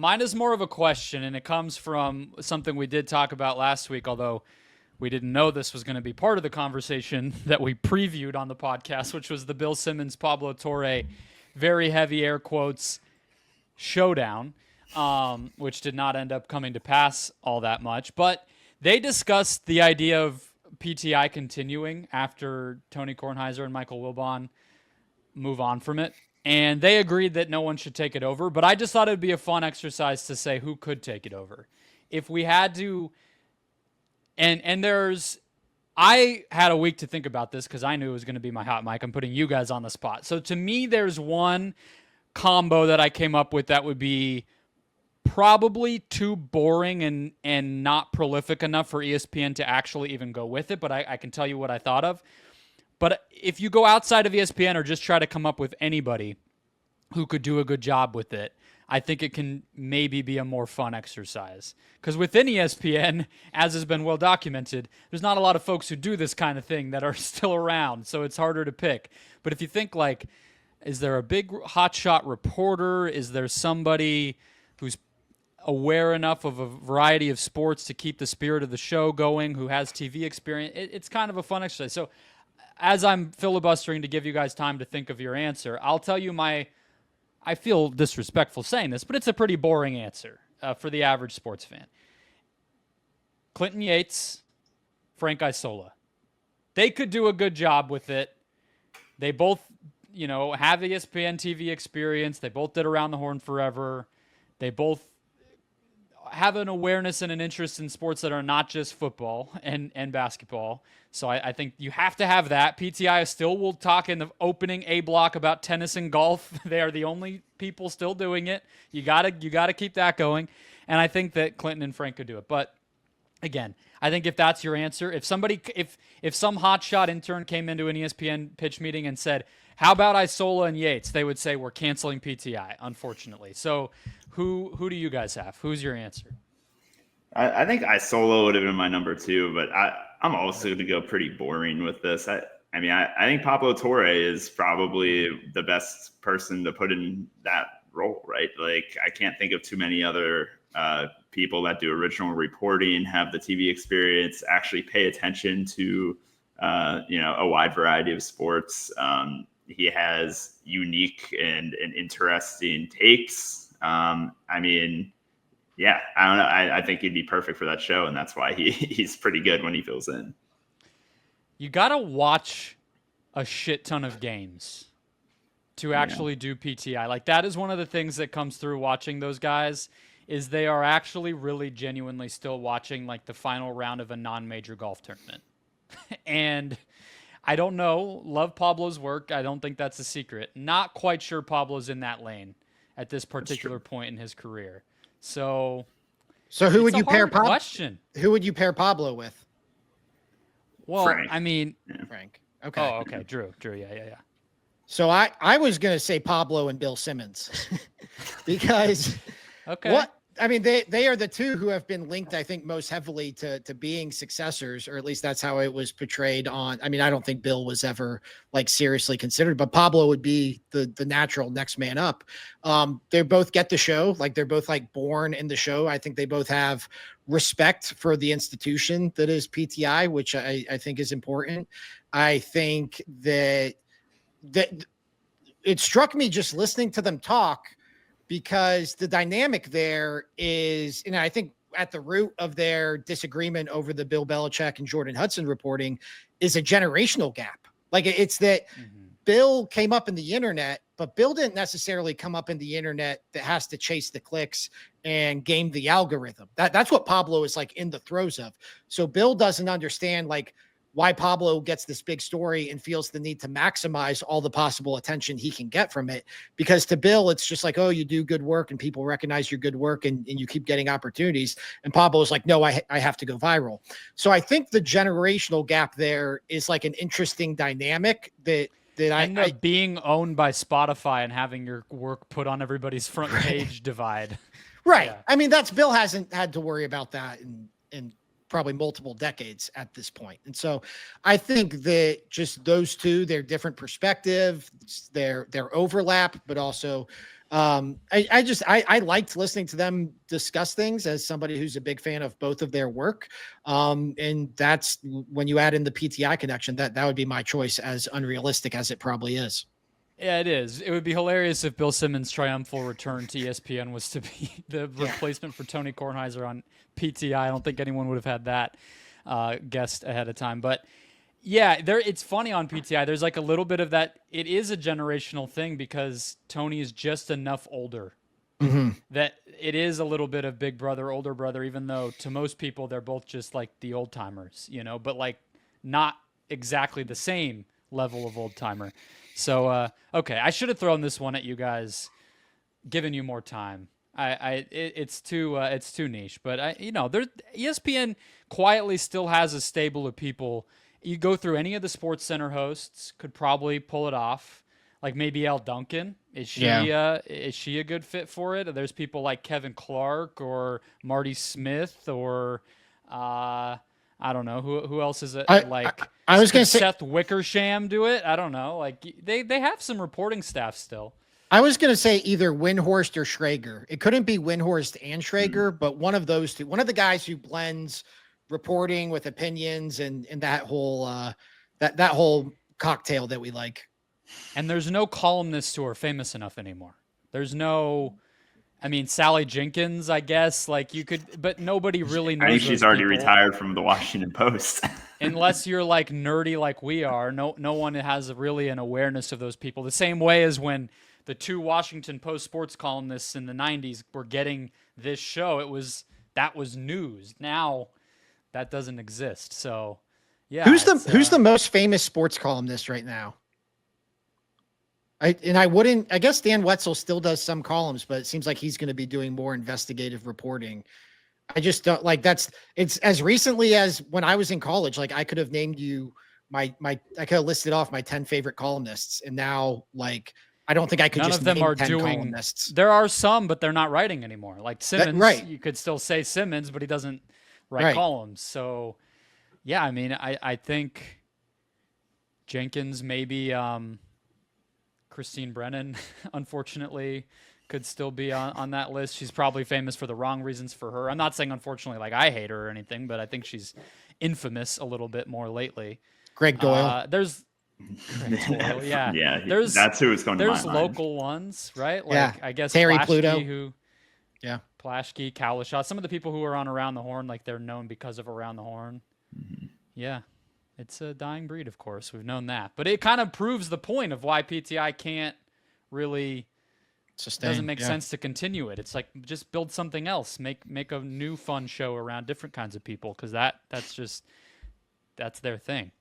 Mine is more of a question, and it comes from something we did talk about last week, although we didn't know this was going to be part of the conversation that we previewed on the podcast, which was the Bill Simmons, Pablo Torre, very heavy air quotes, showdown, which did not end up coming to pass all that much. But they discussed the idea of PTI continuing after Tony Kornheiser and Michael Wilbon move on from it. And they agreed that no one should take it over. But I just thought it would be a fun exercise to say who could take it over. If we had to, I had a week to think about this because I knew it was going to be my hot mic. I'm putting you guys on the spot. So to me, there's one combo that I came up with that would be probably too boring and not prolific enough for ESPN to actually even go with it. But I can tell you what I thought of. But if you go outside of ESPN or just try to come up with anybody who could do a good job with it, I think it can maybe be a more fun exercise. Because within ESPN, as has been well documented, there's not a lot of folks who do this kind of thing that are still around, so it's harder to pick. But if you think like, is there a big hotshot reporter? Is there somebody who's aware enough of a variety of sports to keep the spirit of the show going, who has TV experience? It's kind of a fun exercise. So as I'm filibustering to give you guys time to think of your answer, I'll tell you I feel disrespectful saying this, but it's a pretty boring answer for the average sports fan. Clinton Yates, Frank Isola. They could do a good job with it. They both, have ESPN TV experience. They both did Around the Horn forever. They both have an awareness and an interest in sports that are not just football and basketball. So I think you have to have that. PTI still will talk in the opening A block about tennis and golf. They are the only people still doing it. You gotta keep that going. And I think that Clinton and Frank could do it. But again, I think if that's your answer, if some hotshot intern came into an ESPN pitch meeting and said, "How about Isola and Yates?" they would say, "We're canceling PTI," unfortunately. So who do you guys have? Who's your answer? I think Isola would have been my number two, but I'm also going to go pretty boring with this. I think Pablo Torre is probably the best person to put in that role, right? Like, I can't think of too many other people that do original reporting, have the TV experience, actually pay attention to, a wide variety of sports. He has unique and interesting takes. Yeah, I don't know. I think he'd be perfect for that show, and that's why he's pretty good when he fills in. You got to watch a shit ton of games to actually do PTI. Like, that is one of the things that comes through watching those guys is they are actually really genuinely still watching like the final round of a non-major golf tournament. And I don't know. Love Pablo's work. I don't think that's a secret. Not quite sure Pablo's in that lane at this particular point in his career. So who would you pair Pablo? Who would you pair Pablo with? Well, Frank. Frank. Okay. Oh, okay. Drew. Yeah. So I was going to say Pablo and Bill Simmons because they are the two who have been linked, I think, most heavily to being successors, or at least that's how it was portrayed on. I don't think Bill was ever like seriously considered, but Pablo would be the natural next man up. They both get the show. Like, they're both like born in the show. I think they both have respect for the institution that is PTI, which I think is important. I think that it struck me just listening to them talk, because the dynamic there is, I think at the root of their disagreement over the Bill Belichick and Jordan Hudson reporting is a generational gap. Like, it's that Bill came up in the internet, but Bill didn't necessarily come up in the internet that has to chase the clicks and game the algorithm. That's what Pablo is like in the throes of. So Bill doesn't understand like why Pablo gets this big story and feels the need to maximize all the possible attention he can get from it. Because to Bill, it's just like, oh, you do good work and people recognize your good work and you keep getting opportunities. And Pablo's like, no, I have to go viral. So I think the generational gap there is like an interesting dynamic that being owned by Spotify and having your work put on everybody's front page divide. Right. Yeah. That's Bill hasn't had to worry about that in probably multiple decades at this point. And so I think that just those two, their different perspectives, their overlap, but also I liked listening to them discuss things as somebody who's a big fan of both of their work. And that's when you add in the PTI connection, that would be my choice, as unrealistic as it probably is. Yeah, it is. It would be hilarious if Bill Simmons' triumphal return to ESPN was to be the replacement for Tony Kornheiser on PTI. I don't think anyone would have had that guessed ahead of time. But yeah, it's funny on PTI. There's like a little bit of that. It is a generational thing because Tony is just enough older that it is a little bit of big brother, older brother, even though to most people they're both just like the old timers, but like not exactly the same level of old timer. So, okay, I should have thrown this one at you guys, given you more time. It's too niche, but ESPN quietly still has a stable of people. You go through any of the Sports Center hosts, could probably pull it off. Like maybe Elle Duncan. Is she a good fit for it? There's people like Kevin Clark or Marty Smith or I don't know who else is it. I was going to say Seth Wickersham do it. I don't know. Like they have some reporting staff still. I was going to say either Windhorst or Schrager. It couldn't be Windhorst and Schrager, but one of those two. One of the guys who blends reporting with opinions and that whole that whole cocktail that we like. And there's no columnists who are famous enough anymore. There's no. I mean, Sally Jenkins, I guess, like you could, but nobody really knows. I think she's already retired from the Washington Post. Unless you're like nerdy like we are, no one has really an awareness of those people. The same way as when the two Washington Post sports columnists in the 90s were getting this show, that was news. Now that doesn't exist. So, yeah. Who's the most famous sports columnist right now? I guess Dan Wetzel still does some columns, but it seems like he's going to be doing more investigative reporting. I just don't it's as recently as when I was in college, like I could have named you I could have listed off my 10 favorite columnists. And now like, I don't think I could None just of them name are 10 doing, columnists. There are some, but they're not writing anymore. Like Simmons, right. You could still say Simmons, but he doesn't write columns. So yeah, I mean, I think Jenkins, maybe, Christine Brennan, unfortunately, could still be on that list. She's probably famous for the wrong reasons for her. I'm not saying, unfortunately, like I hate her or anything, but I think she's infamous a little bit more lately. Greg Doyle. There's Greg Doyle, yeah. That's who it's going to There's my mind. local ones, right? Like, I guess Terry Plaschke, Pluto. Plaschke, Kalishaw. Some of the people who are on Around the Horn, like they're known because of Around the Horn. Mm-hmm. Yeah. It's a dying breed, of course. We've known that. But it kind of proves the point of why PTI can't really sustain. Doesn't make sense to continue it. It's like just build something else. Make a new fun show around different kinds of people because that's their thing.